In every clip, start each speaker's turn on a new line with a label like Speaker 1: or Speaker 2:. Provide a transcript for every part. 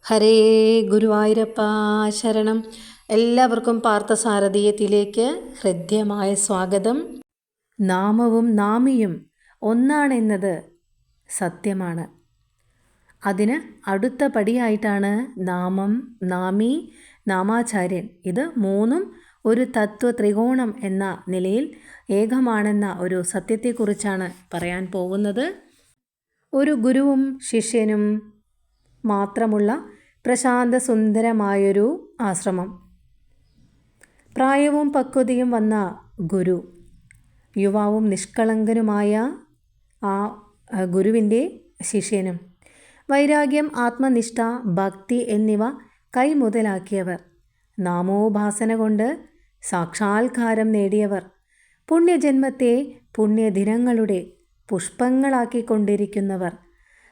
Speaker 1: ഹരേ ഗുരുവായൂരപ്പ ശരണം. എല്ലാവർക്കും പാർത്ഥസാരഥീയത്തിലേക്ക് ഹൃദ്യമായ സ്വാഗതം. നാമവും നാമിയും ഒന്നാണെന്നത് സത്യമാണ്. അതിന് അടുത്ത പടിയായിട്ടാണ് നാമം, നാമി, നാമാചാര്യൻ. ഇത് മൂന്നും ഒരു തത്വ ത്രികോണം എന്ന നിലയിൽ ഏകമാണെന്ന ഒരു സത്യത്തെക്കുറിച്ചാണ് പറയാൻ പോകുന്നത്. ഒരു ഗുരുവും ശിഷ്യനും മാത്രമുള്ള പ്രശാന്ത സുന്ദരമായൊരു ആശ്രമം. പ്രായവും പക്വതയും വന്ന ഗുരു, യുവാവും നിഷ്കളങ്കനുമായ ആ ഗുരുവിൻ്റെ ശിഷ്യനും, വൈരാഗ്യം, ആത്മനിഷ്ഠ, ഭക്തി എന്നിവ കൈമുതലാക്കിയവർ, നാമോപാസന കൊണ്ട് സാക്ഷാത്കാരം നേടിയവർ, പുണ്യജന്മത്തെ പുണ്യദിനങ്ങളുടെ പുഷ്പങ്ങളാക്കിക്കൊണ്ടിരിക്കുന്നവർ.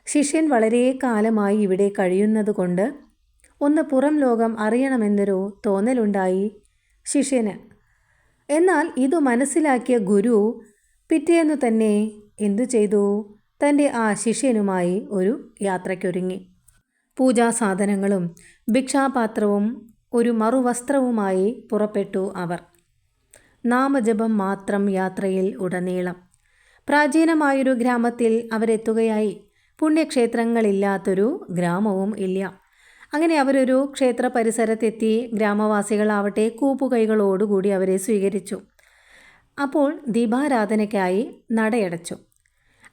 Speaker 1: ശിഷ്യൻ വളരെ കാലമായി ഇവിടെ കഴിയുന്നത് കൊണ്ട് ഒന്ന് പുറം ലോകം അറിയണമെന്നൊരു തോന്നലുണ്ടായി ശിഷ്യന്. എന്നാൽ ഇതു മനസ്സിലാക്കിയ ഗുരു പിറ്റേന്നു തന്നെ എന്തു ചെയ്തു? തൻ്റെ ആ ശിഷ്യനുമായി ഒരു യാത്രയ്ക്കൊരുങ്ങി. പൂജാസാധനങ്ങളും ഭിക്ഷാപാത്രവും ഒരു മറുവസ്ത്രവുമായി പുറപ്പെട്ടു അവർ. നാമജപം മാത്രം യാത്രയിൽ ഉടനീളം. പ്രാചീനമായൊരു ഗ്രാമത്തിൽ അവരെത്തുകയായി. പുണ്യക്ഷേത്രങ്ങളില്ലാത്തൊരു ഗ്രാമവും ഇല്ല. അങ്ങനെ അവരൊരു ക്ഷേത്ര പരിസരത്തെത്തി. ഗ്രാമവാസികളാവട്ടെ കൂപ്പുകൈകളോടുകൂടി അവരെ സ്വീകരിച്ചു. അപ്പോൾ ദീപാരാധനയ്ക്കായി നടയടച്ചു.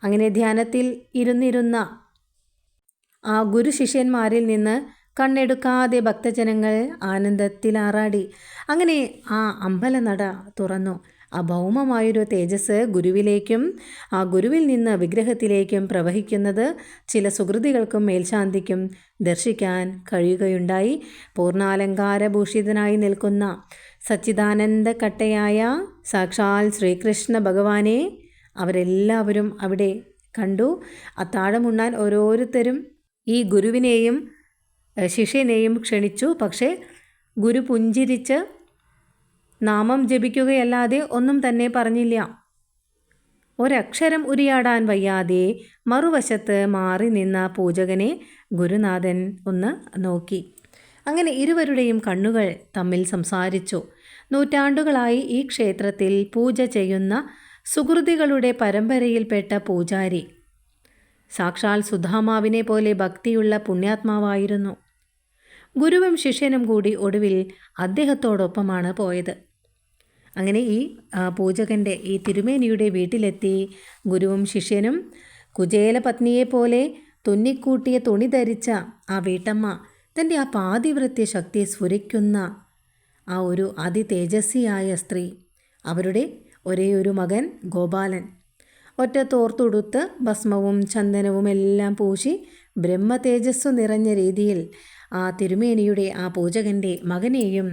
Speaker 1: അങ്ങനെ ധ്യാനത്തിൽ ഇരുന്നിരുന്ന ആ ഗുരു ശിഷ്യന്മാരിൽ നിന്ന് കണ്ണെടുക്കാതെ ഭക്തജനങ്ങൾ ആനന്ദത്തിലാറാടി. അങ്ങനെ ആ അമ്പലനട തുറന്നു. ആ ഭൗമമായൊരു തേജസ് ഗുരുവിലേക്കും ആ ഗുരുവിൽ നിന്ന് വിഗ്രഹത്തിലേക്കും പ്രവഹിക്കുന്നത് ചില സുഹൃതികൾക്കും മേൽശാന്തിക്കും ദർശിക്കാൻ കഴിയുകയുണ്ടായി. പൂർണ്ണാലങ്കാരഭൂഷിതനായി നിൽക്കുന്ന സച്ചിദാനന്ദ കട്ടയായ സാക്ഷാൽ ശ്രീകൃഷ്ണ ഭഗവാനെ അവരെല്ലാവരും അവിടെ കണ്ടു. അത്താഴമുണ്ണാൻ ഓരോരുത്തരും ഈ ഗുരുവിനെയും ശിഷ്യനെയും ക്ഷണിച്ചു. പക്ഷേ ഗുരു പുഞ്ചിരിച്ച് നാമം ജപിക്കുകയല്ലാതെ ഒന്നും തന്നെ പറഞ്ഞില്ല. ഒരക്ഷരം ഉരിയാടാൻ വയ്യാതെ മറുവശത്ത് മാറി നിന്ന പൂജകനെ ഗുരുനാഥൻ ഒന്ന് നോക്കി. അങ്ങനെ ഇരുവരുടെയും കണ്ണുകൾ തമ്മിൽ സംസാരിച്ചു. നൂറ്റാണ്ടുകളായി ഈ ക്ഷേത്രത്തിൽ പൂജ ചെയ്യുന്ന സുഹൃതികളുടെ പരമ്പരയിൽപ്പെട്ട പൂജാരി സാക്ഷാൽ സുധാമാവിനെ പോലെ ഭക്തിയുള്ള പുണ്യാത്മാവായിരുന്നു. ഗുരുവും ശിഷ്യനും കൂടി ഒടുവിൽ അദ്ദേഹത്തോടൊപ്പമാണ് പോയത്. അങ്ങനെ ഈ പൂജകൻ്റെ ഈ തിരുമേനിയുടെ വീട്ടിലെത്തി. ഗുരുവും ശിഷ്യനും കുചേല പത്നിയെപ്പോലെ തുന്നിക്കൂട്ടിയ തുണി ധരിച്ച ആ വീട്ടമ്മ, തൻ്റെ ആ പാതിവൃത്യ ശക്തി സ്ഫുരിക്കുന്ന ആ ഒരു അതിതേജസ്വിയായ സ്ത്രീ, അവരുടെ ഒരേയൊരു മകൻ ഗോപാലൻ, ഒറ്റ തോർത്തുടുത്ത് ഭസ്മവും ചന്ദനവും എല്ലാം പൂശി ബ്രഹ്മ തേജസ്സു നിറഞ്ഞ രീതിയിൽ ആ തിരുമേനിയുടെ ആ പൂജകൻ്റെ മകനെയും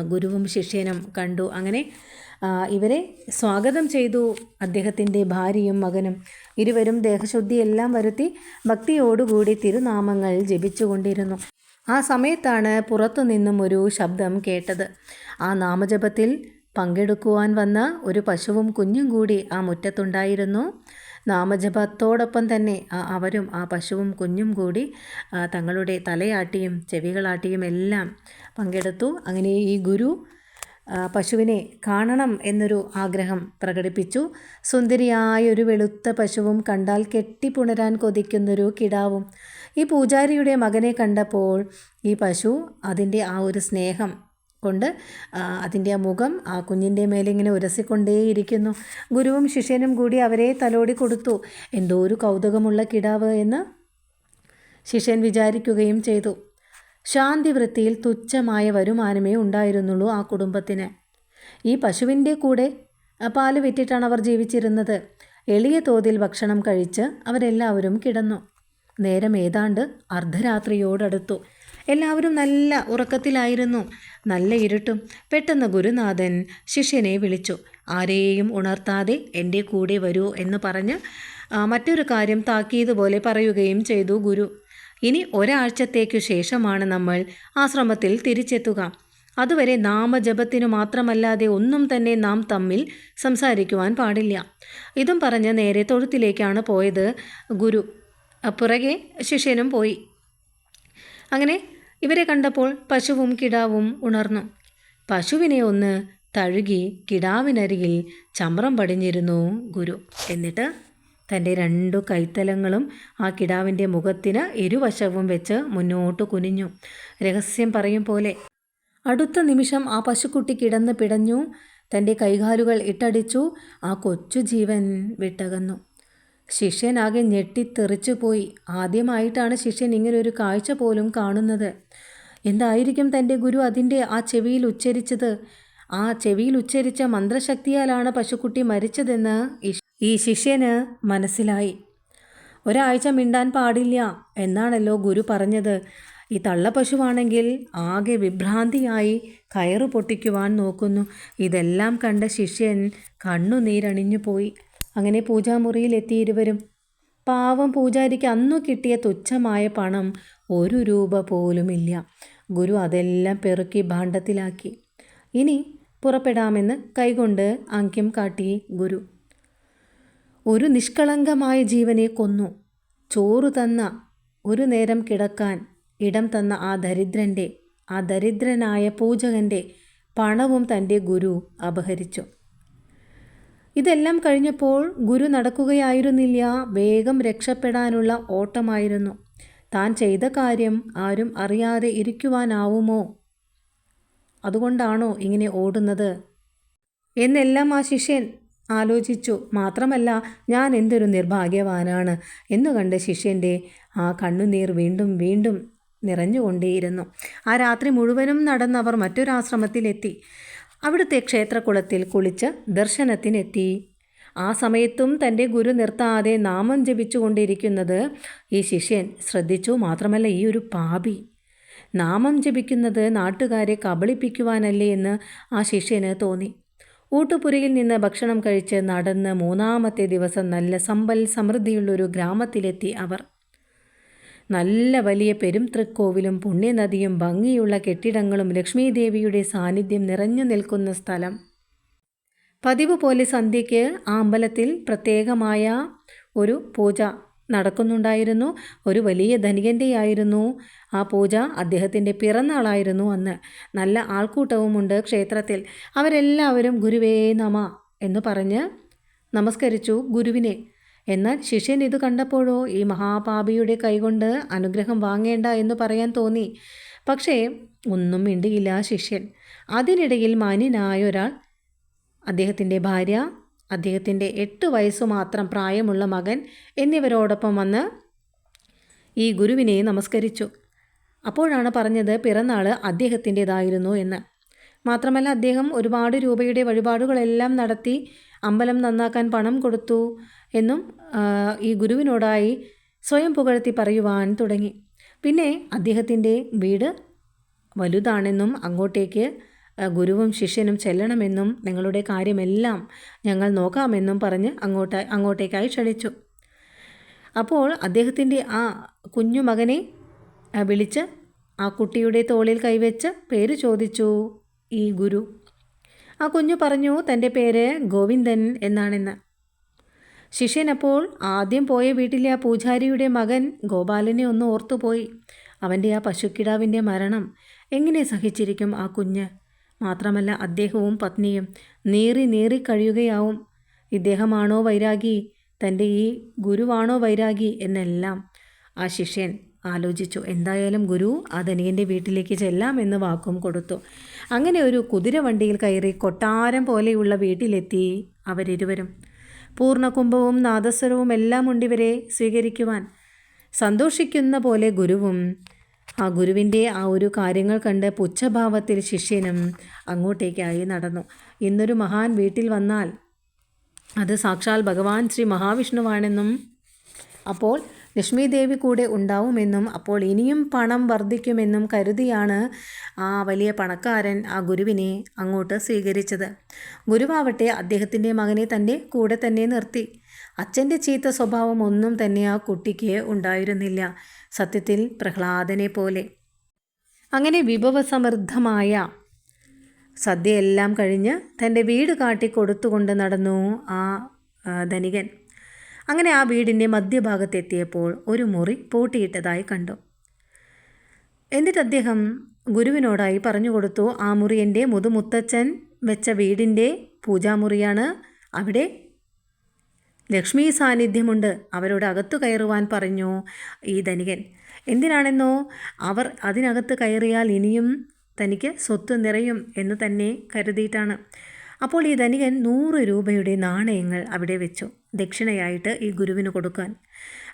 Speaker 1: ഗുരുവും ശിഷ്യനും കണ്ടു. അങ്ങനെ ഇവരെ സ്വാഗതം ചെയ്തു അദ്ദേഹത്തിൻ്റെ ഭാര്യയും മകനും. ഇരുവരും ദേഹശുദ്ധിയെല്ലാം വരുത്തി ഭക്തിയോടുകൂടി തിരുനാമങ്ങൾ ജപിച്ചുകൊണ്ടിരുന്നു. ആ സമയത്താണ് പുറത്തു നിന്നും ഒരു ശബ്ദം കേട്ടത്. ആ നാമജപത്തിൽ പങ്കെടുക്കുവാൻ വന്ന ഒരു പശുവും കുഞ്ഞും കൂടി ആ മുറ്റത്തുണ്ടായിരുന്നു. നാമജപത്തോടൊപ്പം തന്നെ അവരും ആ പശുവും കുഞ്ഞും കൂടി തങ്ങളുടെ തലയാട്ടിയും ചെവികളാട്ടിയും എല്ലാം പങ്കെടുത്തു. അങ്ങനെ ഈ ഗുരു പശുവിനെ കാണണം എന്നൊരു ആഗ്രഹം പ്രകടിപ്പിച്ചു. സുന്ദരിയായൊരു വെളുത്ത പശുവും കണ്ടാൽ കെട്ടിപ്പുണരാൻ കൊതിക്കുന്നൊരു കിടാവും. ഈ പൂജാരിയുടെ മകനെ കണ്ടപ്പോൾ ഈ പശു അതിൻ്റെ ആ ഒരു സ്നേഹം കൊണ്ട് അതിൻ്റെ ആ മുഖം ആ കുഞ്ഞിൻ്റെ മേലെ ഇങ്ങനെ ഉരസിക്കൊണ്ടേയിരിക്കുന്നു. ഗുരുവും ശിഷ്യനും കൂടി അവരെ തലോടി കൊടുത്തു. എന്തോ ഒരു കൗതുകമുള്ള കിടാവ് എന്ന് ശിഷ്യൻ വിചാരിക്കുകയും ചെയ്തു. ശാന്തിവൃത്തിയിൽ തുച്ഛമായ വരുമാനമേ ഉണ്ടായിരുന്നുള്ളൂ ആ കുടുംബത്തിന്. ഈ പശുവിൻ്റെ കൂടെ പാല് വിറ്റിട്ടാണ് അവർ ജീവിച്ചിരുന്നത്. എളിയ തോതിൽ ഭക്ഷണം കഴിച്ച് അവരെല്ലാവരും കിടന്നു. നേരം ഏതാണ്ട് അർദ്ധരാത്രിയോടടുത്തു. എല്ലാവരും നല്ല ഉറക്കത്തിലായിരുന്നു. നല്ല ഇരുട്ടും. പെട്ടെന്ന് ഗുരുനാഥൻ ശിഷ്യനെ വിളിച്ചു. ആരെയും ഉണർത്താതെ എൻ്റെ കൂടെ വരൂ എന്ന് പറഞ്ഞ് മറ്റൊരു കാര്യം താക്കീതുപോലെ പറയുകയും ചെയ്തു ഗുരു. ഇനി ഒരാഴ്ചത്തേക്കു ശേഷമാണ് നമ്മൾ ആശ്രമത്തിൽ തിരിച്ചെത്തുക. അതുവരെ നാമജപത്തിനു മാത്രമല്ലാതെ ഒന്നും തന്നെ നാം തമ്മിൽ സംസാരിക്കുവാൻ പാടില്ല. ഇതും പറഞ്ഞ് നേരെ തൊഴുത്തിലേക്കാണ് പോയത് ഗുരു. പുറകെ ശിഷ്യനും പോയി. അങ്ങനെ ഇവരെ കണ്ടപ്പോൾ പശുവും കിടാവും ഉണർന്നു. പശുവിനെ ഒന്ന് തഴുകി കിടാവിനരികിൽ ചമ്രം പടിഞ്ഞിരുന്നു ഗുരു. എന്നിട്ട് തൻ്റെ 2 കൈത്തലങ്ങളും ആ കിടാവിൻ്റെ മുഖത്തിന് ഇരുവശവും വെച്ച് മുന്നോട്ട് കുനിഞ്ഞു, രഹസ്യം പറയും പോലെ. അടുത്ത നിമിഷം ആ പശുക്കുട്ടി കിടന്ന് പിടഞ്ഞു, തൻ്റെ കൈകാലുകൾ ഇട്ടടിച്ചു, ആ കൊച്ചു ജീവൻ വിട്ടകന്നു. ശിഷ്യനാകെ ഞെട്ടിത്തെറിച്ചു പോയി. ആദ്യമായിട്ടാണ് ശിഷ്യൻ ഇങ്ങനൊരു കാഴ്ച പോലും കാണുന്നത്. എന്തായിരിക്കും തൻ്റെ ഗുരു അതിൻ്റെ ആ ചെവിയിൽ ഉച്ചരിച്ചത്? ആ ചെവിയിൽ ഉച്ചരിച്ച മന്ത്രശക്തിയാലാണ് പശുക്കുട്ടി മരിച്ചതെന്ന് ഈ ശിഷ്യന് മനസ്സിലായി. ഒരാഴ്ച മിണ്ടാൻ പാടില്ല എന്നാണല്ലോ ഗുരു പറഞ്ഞത്. ഈ തള്ളപ്പശുവാണെങ്കിൽ ആകെ വിഭ്രാന്തിയായി കയറ് പൊട്ടിക്കുവാൻ നോക്കുന്നു. ഇതെല്ലാം കണ്ട ശിഷ്യൻ കണ്ണുനീരണിഞ്ഞു പോയി. അങ്ങനെ പൂജാമുറിയിലെത്തി ഇരുവരും. പാവം പൂജാരിക്ക് അന്നു കിട്ടിയ തുച്ഛമായ പണം 1 രൂപ പോലുമില്ല. ഗുരു അതെല്ലാം പെറുക്കി ഭാണ്ഡത്തിലാക്കി. ഇനി പുറപ്പെടാമെന്ന് കൈകൊണ്ട് ആംഗ്യം കാട്ടി ഗുരു. ഒരു നിഷ്കളങ്കമായ ജീവനെ കൊന്നു. ചോറ് തന്ന, ഒരു നേരം കിടക്കാൻ ഇടം തന്ന ആ ദരിദ്രനായ പൂജകൻ്റെ പണവും തൻ്റെ ഗുരു അപഹരിച്ചു. ഇതെല്ലാം കഴിഞ്ഞപ്പോൾ ഗുരു നടക്കുകയായിരുന്നില്ല, വേഗം രക്ഷപ്പെടാനുള്ള ഓട്ടമായിരുന്നു. താൻ ചെയ്ത കാര്യം ആരും അറിയാതെ ഇരിക്കുവാനാവുമോ? അതുകൊണ്ടാണോ ഇങ്ങനെ ഓടുന്നത് എന്നെല്ലാം ആ ശിഷ്യൻ ആലോചിച്ചു. മാത്രമല്ല, ഞാൻ എന്തൊരു നിർഭാഗ്യവാനാണ് എന്നു കണ്ട് ശിഷ്യൻ്റെ ആ കണ്ണുനീർ വീണ്ടും വീണ്ടും നിറഞ്ഞുകൊണ്ടേയിരുന്നു. ആ രാത്രി മുഴുവനും നടന്നവർ മറ്റൊരാശ്രമത്തിലെത്തി. അവിടുത്തെ ക്ഷേത്രകുളത്തിൽ കുളിച്ച് ദർശനത്തിനെത്തി. ആ സമയത്തും തൻ്റെ ഗുരു നിർത്താതെ നാമം ജപിച്ചുകൊണ്ടിരിക്കുന്നത് ഈ ശിഷ്യൻ ശ്രദ്ധിച്ചു. മാത്രമല്ല, ഈ ഒരു പാപി നാമം ജപിക്കുന്നത് നാട്ടുകാരെ കബളിപ്പിക്കുവാനല്ലേ എന്ന് ആ ശിഷ്യന് തോന്നി. ഊട്ടുപുരയിൽ നിന്ന് ഭക്ഷണം കഴിച്ച് നടന്ന് 3-ാമത്തെ ദിവസം നല്ല സമ്പൽ സമൃദ്ധിയുള്ളൊരു ഗ്രാമത്തിലെത്തി അവർ. നല്ല വലിയ പെരുംതൃക്കോവിലും പുണ്യനദിയും ഭംഗിയുള്ള കെട്ടിടങ്ങളും ലക്ഷ്മീദേവിയുടെ സാന്നിധ്യം നിറഞ്ഞു നിൽക്കുന്ന സ്ഥലം. പതിവ് പോലെ സന്ധ്യയ്ക്ക് ആ അമ്പലത്തിൽ പ്രത്യേകമായ ഒരു പൂജ നടക്കുന്നുണ്ടായിരുന്നു. ഒരു വലിയ ധനികൻ്റെയായിരുന്നു ആ പൂജ. അദ്ദേഹത്തിൻ്റെ പിറന്നാളായിരുന്നു അന്ന്. നല്ല ആൾക്കൂട്ടവുമുണ്ട് ക്ഷേത്രത്തിൽ. അവരെല്ലാവരും ഗുരുവേ നമ എന്ന് പറഞ്ഞ് നമസ്കരിച്ചു ഗുരുവിനെ. എന്നാൽ ശിഷ്യൻ ഇത് കണ്ടപ്പോഴോ ഈ മഹാപാപിയുടെ കൈകൊണ്ട് അനുഗ്രഹം വാങ്ങേണ്ട എന്ന് പറയാൻ തോന്നി. പക്ഷേ ഒന്നും മിണ്ടിയില്ല ശിഷ്യൻ. അതിനിടയിൽ മാന്യനായ ഒരാൾ, അദ്ദേഹത്തിൻ്റെ ഭാര്യ, അദ്ദേഹത്തിൻ്റെ 8 വയസ്സു മാത്രം പ്രായമുള്ള മകൻ എന്നിവരോടൊപ്പം വന്ന് ഈ ഗുരുവിനെ നമസ്കരിച്ചു. അപ്പോഴാണ് പറഞ്ഞത് പിറന്നാൾ അദ്ദേഹത്തിൻ്റെതായിരുന്നു എന്ന്. മാത്രമല്ല, അദ്ദേഹം ഒരുപാട് രൂപയുടെ വഴിപാടുകളെല്ലാം നടത്തി അമ്പലം നന്നാക്കാൻ പണം കൊടുത്തു എന്നും ഈ ഗുരുവിനോടായി സ്വയം പുകഴ്ത്തി പറയുവാൻ തുടങ്ങി. പിന്നെ അദ്ദേഹത്തിൻ്റെ വീട് വലുതാണെന്നും അങ്ങോട്ടേക്ക് ഗുരുവും ശിഷ്യനും ചെല്ലണമെന്നും നിങ്ങളുടെ കാര്യമെല്ലാം ഞങ്ങൾ നോക്കാമെന്നും പറഞ്ഞ് അങ്ങോട്ടേക്കായി ക്ഷണിച്ചു. അപ്പോൾ അദ്ദേഹത്തിൻ്റെ ആ കുഞ്ഞു മകനെ വിളിച്ച് ആ കുട്ടിയുടെ തോളിൽ കൈവച്ച് പേര് ചോദിച്ചു ഈ ഗുരു. ആ കുഞ്ഞു പറഞ്ഞു തൻ്റെ പേര് ഗോവിന്ദൻ എന്നാണെന്ന്. ശിഷ്യൻ അപ്പോൾ ആദ്യം പോയ വീട്ടിലെ ആ പൂജാരിയുടെ മകൻ ഗോപാലനെ ഒന്ന് ഓർത്തുപോയി. അവൻ്റെ ആ പശുക്കിടാവിൻ്റെ മരണം എങ്ങനെ സഹിച്ചിരിക്കും ആ കുഞ്ഞ്? മാത്രമല്ല, അദ്ദേഹവും പത്നിയും നീറി കഴിയുകയാവും. ഇദ്ദേഹമാണോ വൈരാഗി, തൻ്റെ ഈ ഗുരുവാണോ വൈരാഗി എന്നെല്ലാം ആ ശിഷ്യൻ ആലോചിച്ചു. എന്തായാലും ഗുരു ആ ധനികൻ്റെ വീട്ടിലേക്ക് ചെല്ലാമെന്ന് വാക്കും കൊടുത്തു. അങ്ങനെ ഒരു കുതിരവണ്ടിയിൽ കയറി കൊട്ടാരം പോലെയുള്ള വീട്ടിലെത്തി അവരിരുവരും. പൂർണ്ണകുംഭവും നാദസ്വരവും എല്ലാം ഉണ്ടിവരെ സ്വീകരിക്കുവാൻ. സന്തോഷിക്കുന്ന പോലെ ഗുരുവും. ആ ഗുരുവിൻ്റെ ആ ഒരു കാര്യങ്ങൾ കണ്ട് പുച്ഛഭാവത്തിൽ ശിഷ്യനും അങ്ങോട്ടേക്കായി നടന്നു. ഇന്നൊരു മഹാൻ വീട്ടിൽ വന്നാൽ അത് സാക്ഷാൽ ഭഗവാൻ ശ്രീ മഹാവിഷ്ണുവാണെന്നും അപ്പോൾ ലക്ഷ്മീദേവി കൂടെ ഉണ്ടാവുമെന്നും അപ്പോൾ ഇനിയും പണം വർദ്ധിക്കുമെന്നും കരുതിയാണ് ആ വലിയ പണക്കാരൻ ആ ഗുരുവിനെ അങ്ങോട്ട് സ്വീകരിച്ചത്. ഗുരുവാവട്ടെ അദ്ദേഹത്തിൻ്റെ മകനെ തൻ്റെ കൂടെ തന്നെ നിർത്തി. അച്ഛൻ്റെ ചീത്ത സ്വഭാവം ഒന്നും തന്നെ ആ കുട്ടിക്ക് ഉണ്ടായിരുന്നില്ല. സത്യത്തിൽ പ്രഹ്ലാദനെ പോലെ. അങ്ങനെ വിഭവസമൃദ്ധമായ സദ്യയെല്ലാം കഴിഞ്ഞ് തൻ്റെ വീട് കാട്ടിക്കൊടുത്തുകൊണ്ട് നടന്നു ആ ധനികൻ. അങ്ങനെ ആ വീടിൻ്റെ മധ്യഭാഗത്തെത്തിയപ്പോൾ ഒരു മുറി പൂട്ടിയിട്ടതായി കണ്ടു. എന്നിട്ട് അദ്ദേഹം ഗുരുവിനോടായി പറഞ്ഞു കൊടുത്തു, ആ മുറി എൻ്റെ മുതുമുത്തച്ഛൻ വെച്ച വീടിൻ്റെ പൂജാമുറിയാണ്. അവിടെ ലക്ഷ്മി സാന്നിധ്യമുണ്ട്. അവരോട് അകത്തു കയറുവാൻ പറഞ്ഞു ഈ ധനികൻ. എന്തിനാണെന്നോ, അവർ അതിനകത്ത് കയറിയാൽ ഇനിയും തനിക്ക് സ്വത്ത് നിറയും എന്ന് തന്നെ കരുതിയിട്ടാണ്. അപ്പോൾ ഈ ധനികൻ 100 രൂപയുടെ നാണയങ്ങൾ അവിടെ വെച്ചു, ദക്ഷിണയായിട്ട് ഈ ഗുരുവിന് കൊടുക്കാൻ.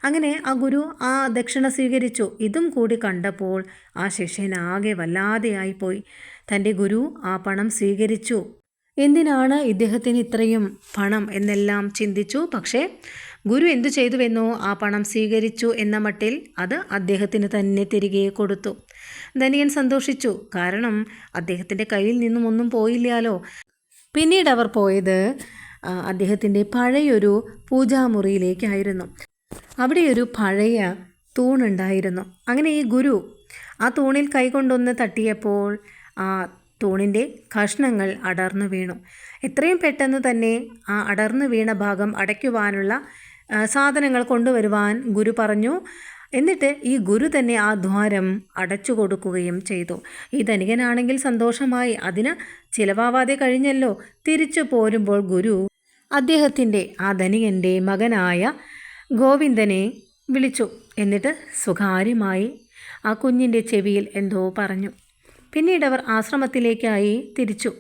Speaker 1: അങ്ങനെ ആ ഗുരു ആ ദക്ഷിണ സ്വീകരിച്ചു. ഇതും കൂടി കണ്ടപ്പോൾ ആ ശിഷ്യൻ ആകെ വല്ലാതെയായിപ്പോയി. തൻ്റെ ഗുരു ആ പണം സ്വീകരിച്ചു, എന്തിനാണ് ഇദ്ദേഹത്തിന് ഇത്രയും പണം എന്നെല്ലാം ചിന്തിച്ചു. പക്ഷേ ഗുരു എന്തു ചെയ്തുവെന്നോ, ആ പണം സ്വീകരിച്ചു എന്ന മട്ടിൽ അത് അദ്ദേഹത്തിന് തന്നെ തിരികെ കൊടുത്തു. ധനികൻ സന്തോഷിച്ചു, കാരണം അദ്ദേഹത്തിൻ്റെ കയ്യിൽ നിന്നും ഒന്നും പോയില്ലാലോ. പിന്നീട് അവർ പോയത് അദ്ദേഹത്തിൻ്റെ പഴയൊരു പൂജാമുറിയിലേക്കായിരുന്നു. അവിടെ ഒരു പഴയ തൂണുണ്ടായിരുന്നു. അങ്ങനെ ഈ ഗുരു ആ തൂണിൽ കൈകൊണ്ടൊന്ന് തട്ടിയപ്പോൾ ആ തൂണിൻ്റെ കഷ്ണങ്ങൾ അടർന്നു വീണു. എത്രയും പെട്ടെന്ന് തന്നെ ആ അടർന്നു വീണ ഭാഗം അടയ്ക്കുവാനുള്ള സാധനങ്ങൾ കൊണ്ടുവരുവാൻ ഗുരു പറഞ്ഞു. എന്നിട്ട് ഈ ഗുരു തന്നെ ആ ദ്വാരം അടച്ചു കൊടുക്കുകയും ചെയ്തു. ഈ ധനികനാണെങ്കിൽ സന്തോഷമായി, അതിന് ചിലവാവാതെ കഴിഞ്ഞല്ലോ. തിരിച്ചു പോരുമ്പോൾ ഗുരു അദ്ദേഹത്തിൻ്റെ ആ ധനികൻ്റെ മകനായ ഗോവിന്ദനെ വിളിച്ചു. എന്നിട്ട് സ്വകാര്യമായി ആ കുഞ്ഞിൻ്റെ ചെവിയിൽ എന്തോ പറഞ്ഞു. പിന്നീട് അവർ ആശ്രമത്തിലേക്കായി തിരിച്ചു.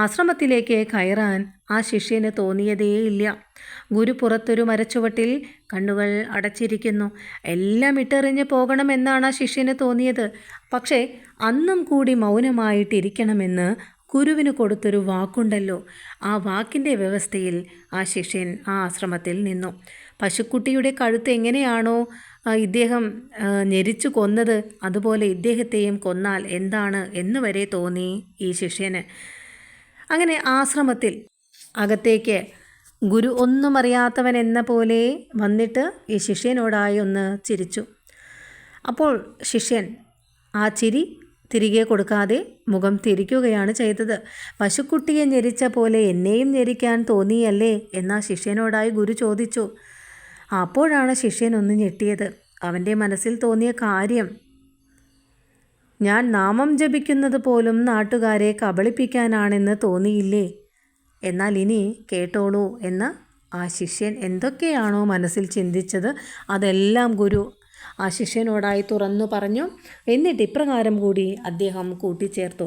Speaker 1: ആശ്രമത്തിലേക്ക് കയറാൻ ആ ശിഷ്യന് തോന്നിയതേയില്ല. ഗുരു പുറത്തൊരു മരച്ചുവട്ടിൽ കണ്ണുകൾ അടച്ചിരിക്കുന്നു. എല്ലാം ഇട്ടെറിഞ്ഞ് പോകണമെന്നാണ് ആ ശിഷ്യന് തോന്നിയത്. പക്ഷേ അന്നും കൂടി മൗനമായിട്ടിരിക്കണമെന്ന് ഗുരുവിന് കൊടുത്തൊരു വാക്കുണ്ടല്ലോ. ആ വാക്കിൻ്റെ വ്യവസ്ഥയിൽ ആ ശിഷ്യൻ ആ ആശ്രമത്തിൽ നിന്നു. പശുക്കുട്ടിയുടെ കഴുത്ത് എങ്ങനെയാണോ ഇദ്ദേഹം ഞെരിച്ചു കൊന്നത്, അതുപോലെ ഇദ്ദേഹത്തെയും കൊന്നാൽ എന്താണ് എന്ന് വരെ തോന്നി ഈ ശിഷ്യന്. അങ്ങനെ ആശ്രമത്തിൽ അകത്തേക്ക് ഗുരു ഒന്നും അറിയാത്തവൻ എന്ന പോലെ വന്നിട്ട് ഈ ശിഷ്യനോടായി ഒന്ന് ചിരിച്ചു. അപ്പോൾ ശിഷ്യൻ ആ ചിരി തിരികെ കൊടുക്കാതെ മുഖം തിരിക്കുകയാണ് ചെയ്തത്. പശുക്കുട്ടിയെ ഞെരിച്ച പോലെ എന്നെയും ഞെരിക്കാൻ തോന്നിയല്ലേ എന്നാ ശിഷ്യനോടായി ഗുരു ചോദിച്ചു. അപ്പോഴാണ് ശിഷ്യൻ ഒന്ന് ഞെട്ടിയത്. അവൻ്റെ മനസ്സിൽ തോന്നിയ കാര്യം, ഞാൻ നാമം ജപിക്കുന്നത് പോലും നാട്ടുകാരെ കബളിപ്പിക്കാനാണെന്ന് തോന്നിയില്ലേ? എന്നാൽ ഇനി കേട്ടോളൂ എന്ന് ആ ശിഷ്യൻ എന്തൊക്കെയാണോ മനസ്സിൽ ചിന്തിച്ചത് അതെല്ലാം ഗുരു ആ ശിഷ്യനോടായി തുറന്നു പറഞ്ഞു. എന്നിട്ട് ഇപ്രകാരം കൂടി അദ്ദേഹം കൂട്ടിച്ചേർത്തു.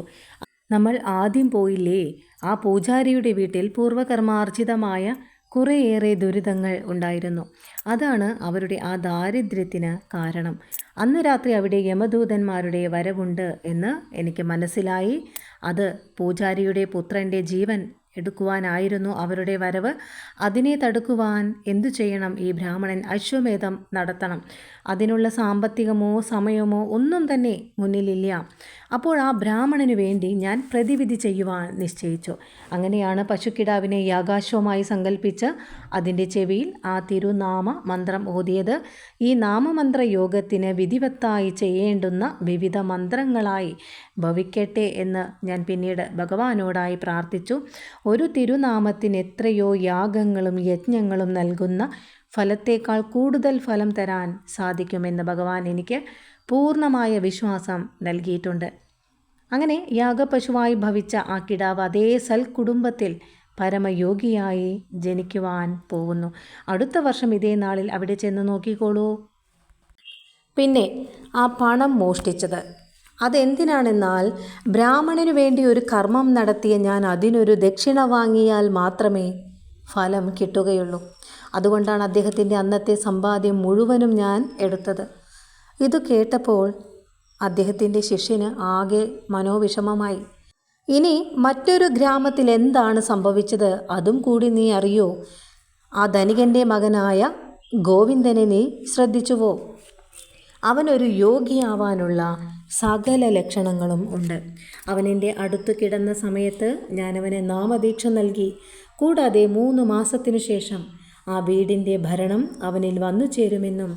Speaker 1: നമ്മൾ ആദ്യം പോയില്ലേ, ആ പൂജാരിയുടെ വീട്ടിൽ പൂർവകർമാർജിതമായ കുറേയേറെ ദുരിതങ്ങൾ ഉണ്ടായിരുന്നു. അതാണ് അവരുടെ ആ ദാരിദ്ര്യത്തിന് കാരണം. അന്ന് രാത്രി അവിടെ യമദൂതന്മാരുടെ വരവുണ്ട് എന്ന് എനിക്ക് മനസ്സിലായി. അത് പൂജാരിയുടെ പുത്രൻ്റെ ജീവൻ എടുക്കുവാനായിരുന്നു അവരുടെ വരവ്. അതിനെ തടുക്കുവാൻ എന്തു ചെയ്യണം? ഈ ബ്രാഹ്മണൻ അശ്വമേധം നടത്തണം. അതിനുള്ള സാമ്പത്തികമോ സമയമോ ഒന്നും തന്നെ മുന്നിലില്ല. അപ്പോൾ ആ ബ്രാഹ്മണന് വേണ്ടി ഞാൻ പ്രതിവിധി ചെയ്യുവാൻ നിശ്ചയിച്ചു. അങ്ങനെയാണ് പശുക്കിടാവിനെ യാഗാശ്വമായി സങ്കല്പിച്ച് അതിൻ്റെ ചെവിയിൽ ആ തിരുനാമ മന്ത്രം ഓതിയത്. ഈ നാമമന്ത്ര യോഗത്തിന് വിധിവത്തായി ചെയ്യേണ്ടുന്ന വിവിധ മന്ത്രങ്ങളായി ഭവിക്കട്ടെ എന്ന് ഞാൻ പിന്നീട് ഭഗവാനോടായി പ്രാർത്ഥിച്ചു. ഒരു തിരുനാമത്തിന് എത്രയോ യാഗങ്ങളും യജ്ഞങ്ങളും നൽകുന്ന ഫലത്തേക്കാൾ കൂടുതൽ ഫലം തരാൻ സാധിക്കുമെന്ന് ഭഗവാൻ എനിക്ക് പൂർണ്ണമായ വിശ്വാസം നൽകിയിട്ടുണ്ട്. അങ്ങനെ യാഗപശുവായി ഭവിച്ച ആ കിടാവ് അതേ സൽക്കുടുംബത്തിൽ പരമയോഗിയായി ജനിക്കുവാൻ പോകുന്നു. അടുത്ത വർഷം ഇതേ നാളിൽ അവിടെ ചെന്ന് നോക്കിക്കോളൂ. പിന്നെ ആ പണം മോഷ്ടിച്ചത് അതെന്തിനാണെന്നാൽ, ബ്രാഹ്മണനു വേണ്ടി ഒരു കർമ്മം നടത്തിയ ഞാൻ അതിനൊരു ദക്ഷിണ വാങ്ങിയാൽ മാത്രമേ ഫലം കിട്ടുകയുള്ളൂ. അതുകൊണ്ടാണ് അദ്ദേഹത്തിൻ്റെ അന്നത്തെ സമ്പാദ്യം മുഴുവനും ഞാൻ എടുത്തത്. ഇത് കേട്ടപ്പോൾ അദ്ദേഹത്തിൻ്റെ ശിഷ്യന് ആകെ മനോവിഷമമായി. ഇനി മറ്റൊരു ഗ്രാമത്തിൽ എന്താണ് സംഭവിച്ചത് അതും കൂടി നീ അറിയോ? ആ ധനികൻ്റെ മകനായ ഗോവിന്ദനെ നീ ശ്രദ്ധിച്ചുവോ? അവനൊരു യോഗിയാവാനുള്ള സകല ലക്ഷണങ്ങളും ഉണ്ട്. അവനെൻ്റെ അടുത്ത് കിടന്ന സമയത്ത് ഞാനവന് നാമദീക്ഷ നൽകി. കൂടാതെ 3 മാസത്തിനു ശേഷം ആ വീടിൻ്റെ ഭരണം അവനിൽ വന്നു ചേരുമെന്നും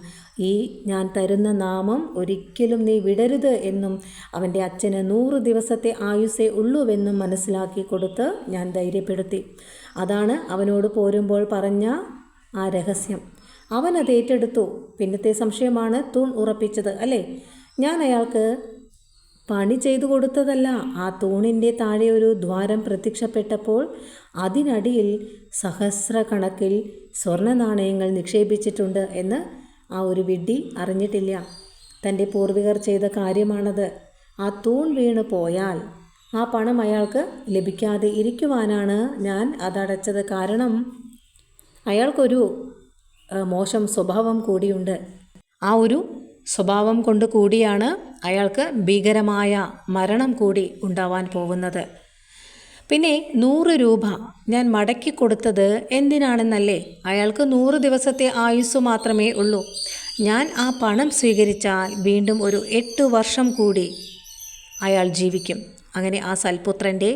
Speaker 1: ഈ ഞാൻ തരുന്ന നാമം ഒരിക്കലും നീ വിടരുത് എന്നും അവൻ്റെ അച്ഛന് 100 ദിവസത്തെ ആയുസ്സേ ഉള്ളൂവെന്നും മനസ്സിലാക്കി കൊടുത്ത് ഞാൻ ധൈര്യപ്പെടുത്തി. അതാണ് അവനോട് പോരുമ്പോൾ പറഞ്ഞ ആ രഹസ്യം. അവൻ അത് ഏറ്റെടുത്തു. പിന്നത്തെ സംശയമാണ് തൂൺ ഉറപ്പിച്ചത് അല്ലേ? ഞാൻ അയാൾക്ക് പണി ചെയ്തു കൊടുത്തതല്ല. ആ തൂണിൻ്റെ താഴെ ഒരു ദ്വാരം പ്രത്യക്ഷപ്പെട്ടപ്പോൾ അതിനടിയിൽ സഹസ്രക്കണക്കിൽ സ്വർണ്ണ നാണയങ്ങൾ നിക്ഷേപിച്ചിട്ടുണ്ട് എന്ന് ആ ഒരു വിഡ്ഢി അറിഞ്ഞിട്ടില്ല. തൻ്റെ പൂർവികർ ചെയ്ത കാര്യമാണത്. ആ തൂൺ വീണ് പോയാൽ ആ പണം അയാൾക്ക് ലഭിക്കാതെ ഇരിക്കുവാനാണ് ഞാൻ അതടച്ചത്. കാരണം അയാൾക്കൊരു മോശം സ്വഭാവം കൂടിയുണ്ട്. ആ ഒരു സ്വഭാവം കൊണ്ട് കൂടിയാണ് അയാൾക്ക് ഭീകരമായ മരണം കൂടി ഉണ്ടാവാൻ പോകുന്നത്. പിന്നെ 100 രൂപ ഞാൻ മടക്കി കൊടുത്തത് എന്തിനാണെന്നല്ലേ? അയാൾക്ക് 100 ദിവസത്തെ ആയുസ് മാത്രമേ ഉള്ളൂ. ഞാൻ ആ പണം സ്വീകരിച്ചാൽ വീണ്ടും ഒരു 8 വർഷം കൂടി അയാൾ ജീവിക്കും. അങ്ങനെ ആ സൽപുത്രൻ്റെ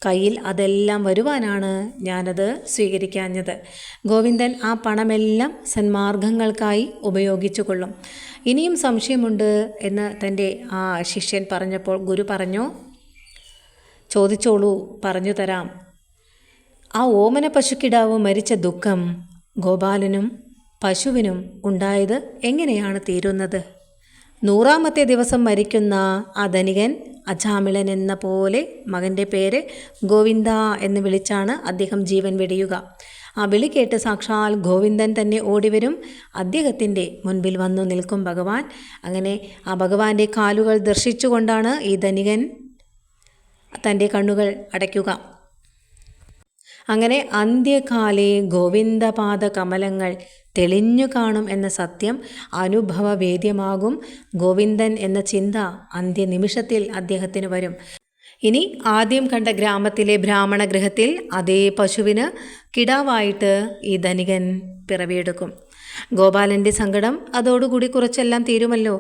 Speaker 1: കയ്യിൽ അതെല്ലാം വരുവാനാണ് ഞാനത് സ്വീകരിക്കാഞ്ഞത്. ഗോവിന്ദൻ ആ പണമെല്ലാം സന്മാർഗങ്ങൾക്കായി ഉപയോഗിച്ചു കൊള്ളും. ഇനിയും സംശയമുണ്ട് എന്ന് തൻ്റെ ആ ശിഷ്യൻ പറഞ്ഞപ്പോൾ ഗുരു പറഞ്ഞു, ചോദിച്ചോളൂ, പറഞ്ഞു തരാം. ആ ഓമന പശുക്കിടാവ് മരിച്ച ദുഃഖം ഗോപാലനും പശുവിനും ഉണ്ടായത് എങ്ങനെയാണ് തീരുന്നത്? 100ാമത്തെ ദിവസം മരിക്കുന്ന ആ ധനികൻ അജാമിളൻ എന്ന പോലെ മകൻ്റെ പേര് ഗോവിന്ദ എന്ന് വിളിച്ചാണ് അദ്ദേഹം ജീവൻ വെടിയുക. ആ വിളി കേട്ട് സാക്ഷാൽ ഗോവിന്ദൻ തന്നെ ഓടിവരും. അദ്ദേഹത്തിൻ്റെ മുൻപിൽ വന്നു നിൽക്കും ഭഗവാൻ. അങ്ങനെ ആ ഭഗവാന്റെ കാലുകൾ ദർശിച്ചുകൊണ്ടാണ് ഈ ധനികൻ തൻ്റെ കണ്ണുകൾ അടയ്ക്കുക. അങ്ങനെ അന്ത്യകാലേ ഗോവിന്ദപാദ കമലങ്ങൾ തെളിഞ്ഞു കാണും എന്ന സത്യം അനുഭവവേദ്യമാകും. ഗോവിന്ദൻ എന്ന ചിന്ത അന്ത്യനിമിഷത്തിൽ അദ്ദേഹത്തിന് വരും. ഇനി ആദ്യം കണ്ട ഗ്രാമത്തിലെ ബ്രാഹ്മണ ഗൃഹത്തിൽ അതേ പശുവിന് കിടാവായിട്ട് ഈ ധനികൻ പിറവിയെടുക്കും. ഗോപാലൻ്റെ സങ്കടം അതോടുകൂടി കുറച്ചെല്ലാം തീരുമല്ലോ.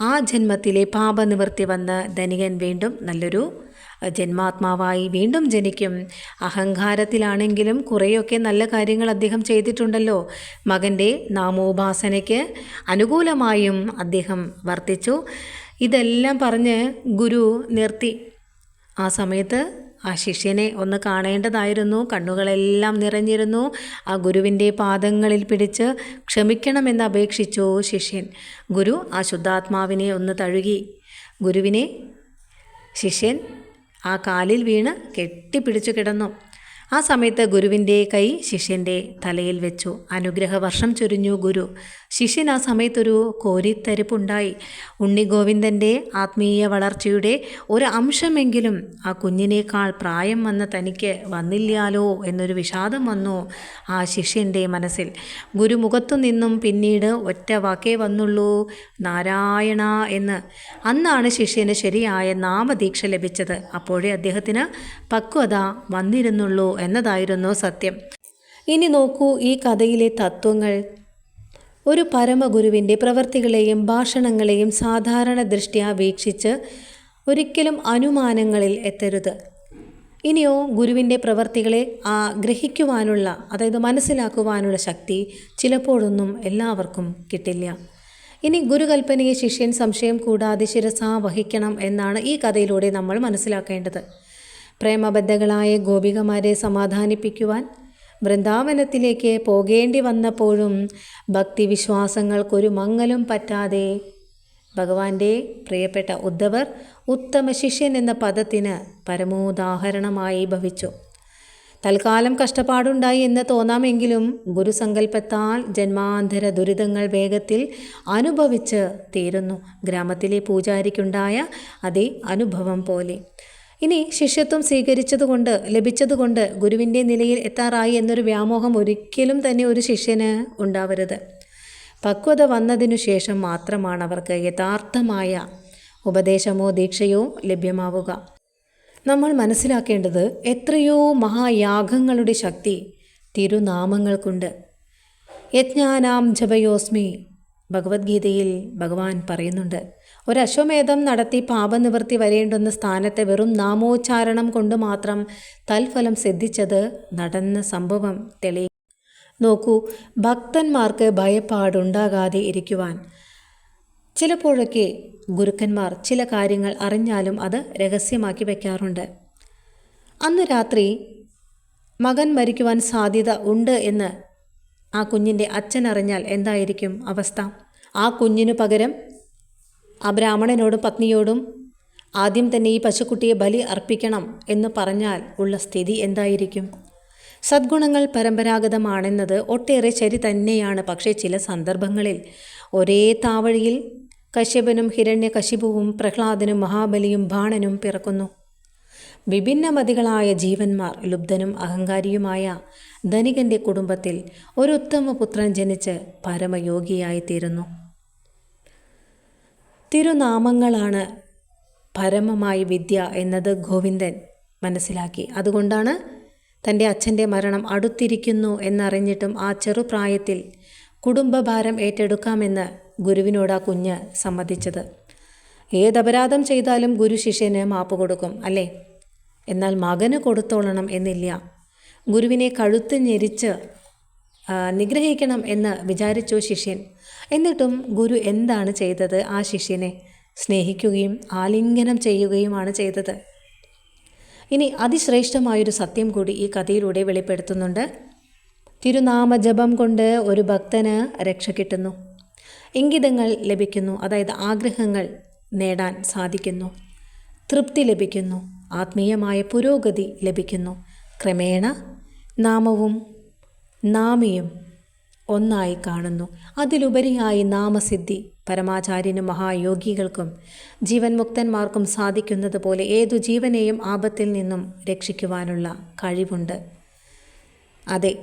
Speaker 1: ആ ജന്മത്തിലെ പാപനിവൃത്തി വന്ന് ധനികൻ വീണ്ടും നല്ലൊരു ജന്മാത്മാവായി വീണ്ടും ജനിക്കും. അഹങ്കാരത്തിലാണെങ്കിലും കുറേയൊക്കെ നല്ല കാര്യങ്ങൾ അദ്ദേഹം ചെയ്തിട്ടുണ്ടല്ലോ. മകൻ്റെ നാമോപാസനയ്ക്ക് അനുകൂലമായും അദ്ദേഹം വർത്തിച്ചു. ഇതെല്ലാം പറഞ്ഞ് ഗുരു നിർത്തി. ആ സമയത്ത് ആ ശിഷ്യനെ ഒന്ന് കാണേണ്ടതായിരുന്നു. കണ്ണുകളെല്ലാം നിറഞ്ഞിരുന്നു. ആ ഗുരുവിൻ്റെ പാദങ്ങളിൽ പിടിച്ച് ക്ഷമിക്കണമെന്ന് അപേക്ഷിച്ചു ശിഷ്യൻ. ഗുരു ആ ശുദ്ധാത്മാവിനെ ഒന്ന് തഴുകി. ഗുരുവിനെ ശിഷ്യൻ ആ കാലിൽ വീണ് കെട്ടിപ്പിടിച്ചു കിടന്നു. ആ സമയത്ത് ഗുരുവിൻ്റെ കൈ ശിഷ്യൻ്റെ തലയിൽ വെച്ചു. അനുഗ്രഹവർഷം ചൊരിഞ്ഞു ഗുരു. ശിഷ്യൻ ആ സമയത്തൊരു കോരിത്തരിപ്പുണ്ടായി. ഉണ്ണി ഗോവിന്ദൻ്റെ ആത്മീയ വളർച്ചയുടെ ഒരു അംശമെങ്കിലും ആ കുഞ്ഞിനേക്കാൾ പ്രായം വന്ന തനിക്ക് വന്നില്ലാലോ എന്നൊരു വിഷാദം വന്നു ആ ശിഷ്യൻ്റെ മനസ്സിൽ. ഗുരു മുഖത്തു നിന്നും പിന്നീട് ഒറ്റ വാക്കേ വന്നുള്ളൂ, നാരായണ എന്ന്. അന്നാണ് ശിഷ്യന് ശരിയായ നാമദീക്ഷ ലഭിച്ചത്. അപ്പോഴേ അദ്ദേഹത്തിന് പക്വത വന്നിരുന്നുള്ളൂ എന്നതായിരുന്നു സത്യം. ഇനി നോക്കൂ ഈ കഥയിലെ തത്വങ്ങൾ. ഒരു പരമഗുരുവിൻ്റെ പ്രവൃത്തികളെയും ഭാഷണങ്ങളെയും സാധാരണ ദൃഷ്ട്യാ വീക്ഷിച്ച് ഒരിക്കലും അനുമാനങ്ങളിൽ എത്തരുത്. ഇനിയോ ഗുരുവിൻ്റെ പ്രവൃത്തികളെ ഗ്രഹിക്കുവാനുള്ള, അതായത് മനസ്സിലാക്കുവാനുള്ള ശക്തി ചിലപ്പോഴൊന്നും എല്ലാവർക്കും കിട്ടില്ല. ഇനി ഗുരുകൽപ്പനയെ ശിഷ്യൻ സംശയം കൂടാതെ ശിരസാ വഹിക്കണം എന്നാണ് ഈ കഥയിലൂടെ നമ്മൾ മനസ്സിലാക്കേണ്ടത്. പ്രേമബദ്ധകളായ ഗോപികമാരെ സമാധാനിപ്പിക്കുവാൻ വൃന്ദാവനത്തിലേക്ക് പോകേണ്ടി വന്നപ്പോഴും ഭക്തിവിശ്വാസങ്ങൾക്കൊരു മങ്ങലും പറ്റാതെ ഭഗവാന്റെ പ്രിയപ്പെട്ട ഉദ്ധവർ ഉത്തമ ശിഷ്യൻ എന്ന പദത്തിന് പരമോദാഹരണമായി ഭവിച്ചു. തൽക്കാലം കഷ്ടപ്പാടുണ്ടായി എന്ന് തോന്നാമെങ്കിലും ഗുരുസങ്കല്പത്താൽ ജന്മാന്തര ദുരിതങ്ങൾ വേഗത്തിൽ അനുഭവിച്ച് തീരുന്നു. ഗ്രാമത്തിലെ പൂജാരിക്കുണ്ടായ അതേ അനുഭവം പോലെ. ഇനി ശിഷ്യത്വം സ്വീകരിച്ചതുകൊണ്ട് ലഭിച്ചതുകൊണ്ട് ഗുരുവിൻ്റെ നിലയിൽ എത്താറായി എന്നൊരു വ്യാമോഹം ഒരിക്കലും തന്നെ ഒരു ശിഷ്യന് ഉണ്ടാവരുത്. പക്വത വന്നതിനു ശേഷം മാത്രമാണ് അവർക്ക് യഥാർത്ഥമായ ഉപദേശമോ ദീക്ഷയോ ലഭ്യമാവുക. നമ്മൾ മനസ്സിലാക്കേണ്ടത് എത്രയോ മഹായാഗങ്ങളുടെ ശക്തി തിരുനാമങ്ങൾക്കുണ്ട്. യജ്ഞാനാം ജപയോസ്മി ഭഗവത്ഗീതയിൽ ഭഗവാൻ പറയുന്നുണ്ട്. ഒരു അശ്വമേധം നടത്തി പാപനിവൃത്തി വരേണ്ടുന്ന സ്ഥാനത്തെ വെറും നാമോച്ചാരണം കൊണ്ട് മാത്രം തൽഫലം സിദ്ധിച്ചത് നടന്ന സംഭവം തെളിയിക്കും. നോക്കൂ, ഭക്തന്മാർക്ക് ഭയപ്പാടുണ്ടാകാതെ ഇരിക്കുവാൻ ചിലപ്പോഴൊക്കെ ഗുരുക്കന്മാർ ചില കാര്യങ്ങൾ അറിഞ്ഞാലും അത് രഹസ്യമാക്കി വയ്ക്കാറുണ്ട്. അന്ന് രാത്രി മകൻ മരിക്കുവാൻ സാധ്യത ഉണ്ട് എന്ന് ആ കുഞ്ഞിൻ്റെ അച്ഛൻ അറിഞ്ഞാൽ എന്തായിരിക്കും അവസ്ഥ? ആ കുഞ്ഞിനു പകരം ആ ബ്രാഹ്മണനോടും പത്നിയോടും ആദ്യം തന്നെ ഈ പശുക്കുട്ടിയെ ബലി അർപ്പിക്കണം എന്ന് പറഞ്ഞാൽ ഉള്ള സ്ഥിതി എന്തായിരിക്കും? സദ്ഗുണങ്ങൾ പരമ്പരാഗതമാണെന്നത് ഒട്ടേറെ ശരി തന്നെയാണ്. പക്ഷേ ചില സന്ദർഭങ്ങളിൽ ഒരേ താവഴിയിൽ കശ്യപനും ഹിരണ്യകശിപുവും പ്രഹ്ലാദനും മഹാബലിയും ബാണനും പിറക്കുന്നു. വിഭിന്നമതികളായ ജീവന്മാർ. ലുബ്ധനും അഹങ്കാരിയുമായ ധനികന്റെ കുടുംബത്തിൽ ഒരു ഉത്തമ പുത്രൻ ജനിച്ച് പരമയോഗിയായിത്തീരുന്നു. തിരുനാമങ്ങളാണ് പരമമായി വിദ്യ എന്നത് ഗോവിന്ദൻ മനസ്സിലാക്കി. അതുകൊണ്ടാണ് തൻ്റെ അച്ഛൻ്റെ മരണം അടുത്തിരിക്കുന്നു എന്നറിഞ്ഞിട്ടും ആ ചെറുപ്രായത്തിൽ കുടുംബഭാരം ഏറ്റെടുക്കാമെന്ന് ഗുരുവിനോട് ആ കുഞ്ഞ് സമ്മതിച്ചത്. ഏതപരാധം ചെയ്താലും ഗുരു ശിഷ്യന് മാപ്പ് കൊടുക്കും അല്ലേ? എന്നാൽ മകന് കൊടുത്തോളണം എന്നില്ല. ഗുരുവിനെ കഴുത്ത് ഞെരിച്ച് നിഗ്രഹിക്കണം എന്ന് വിചാരിച്ചു ശിഷ്യൻ. എന്നിട്ടും ഗുരു എന്താണ് ചെയ്തത്? ആ ശിഷ്യനെ സ്നേഹിക്കുകയും ആലിംഗനം ചെയ്യുകയുമാണ് ചെയ്തത്. ഇനി അതിശ്രേഷ്ഠമായൊരു സത്യം കൂടി ഈ കഥയിലൂടെ വെളിപ്പെടുത്തുന്നുണ്ട്. തിരുനാമജപം കൊണ്ട് ഒരു ഭക്തന് രക്ഷ കിട്ടുന്നു, ഇംഗിതങ്ങൾ ലഭിക്കുന്നു, അതായത് ആഗ്രഹങ്ങൾ നേടാൻ സാധിക്കുന്നു, തൃപ്തി ലഭിക്കുന്നു, ആത്മീയമായ പുരോഗതി ലഭിക്കുന്നു. ക്രമേണ നാമവും നാമിയും ഒന്നായി കാണുന്നു. അതിലുപരിയായി നാമസിദ്ധി പരമാചാര്യനും മഹായോഗികൾക്കും ജീവൻ മുക്തന്മാർക്കും സാധിക്കുന്നത് പോലെ ഏതു ജീവനെയും ആപത്തിൽ നിന്നും രക്ഷിക്കുവാനുള്ള കഴിവുണ്ട്. അതെ,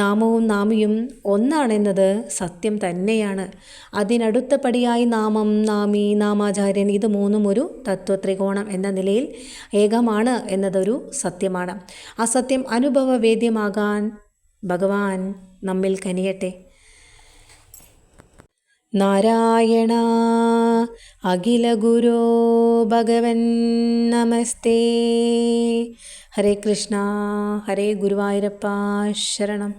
Speaker 1: നാമവും നാമിയും ഒന്നാണെന്നത് സത്യം തന്നെയാണ്. അതിനടുത്ത പടിയായി നാമം, നാമി, നാമാചാര്യൻ ഇത് മൂന്നും ഒരു തത്വത്രികോണം എന്ന നിലയിൽ ഏകമാണ് എന്നതൊരു സത്യമാണ്. ആ സത്യം അനുഭവവേദ്യമാകാൻ ഭഗവാൻ നമ്മിൽ കനിയട്ടെ. നാരായണ അഖില ഗുരോ ഭഗവൻ നമസ്തേ. ഹരേ കൃഷ്ണ. ഹരേ ഗുരുവായൂരപ്പ ശരണം.